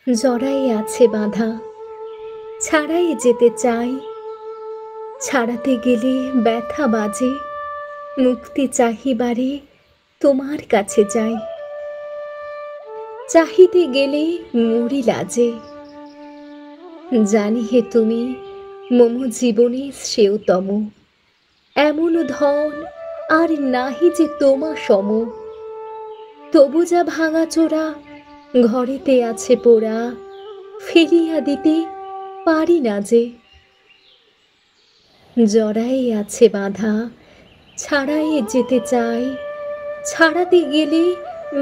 জড়াই আছে বাঁধা, ছাড়াই যেতে চাই। ছাড়াতে গেলে ব্যথা বাজে, মুক্তি চাহিবারে তোমার কাছে যাই। চাহিতে গেলে মরি লাজে, জানি হে তুমি মম জীবনে শ্রেয়তম। এমন ধন আর নাহি যে তোমা সম। তবু যা ভাঙাচোরা ঘরেতে আছে পোড়া, ফিরিয়া দিতে পারি না যে। জড়াই আছে বাঁধা, ছাড়াই যেতে চাই। ছাড়াতে গেলে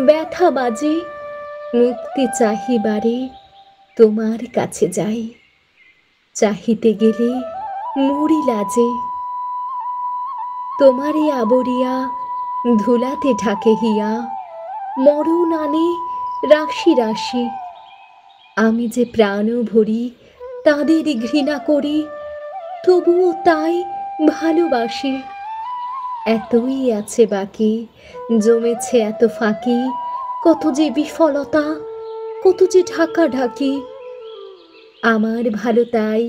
ব্যথা বাজে, মুক্তি চাহিবারে তোমার কাছে যাই। চাহিতে গেলে মরি লাজে, তোমারই আবরিয়া ধুলাতে ঢাকে হিয়া। মরণ আনে রাশি রাশি, আমি যে প্রাণ ভরি তাদের ঘৃণা করি, তবুও তাই ভালোবাসি। এতই আছে বাকি, জমেছে এত ফাঁকি, কত যে বিফলতা, কত যে ঢাকাঢাকি। আমার ভালো তাই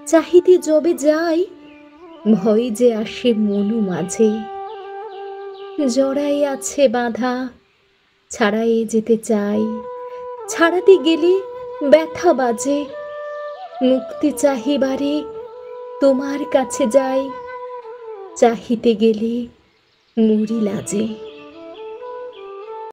চাহিতে যবে যাই, ভয় যে আসে মনু মাঝে। জড়াই আছে বাঁধা, ছাড়াই যেতে চাই। ছাড়াতে গেলে ব্যথা বাজে, মুক্তি চাহিবারে তোমার কাছে যাই। চাহিতে গেলে মরি লাজে।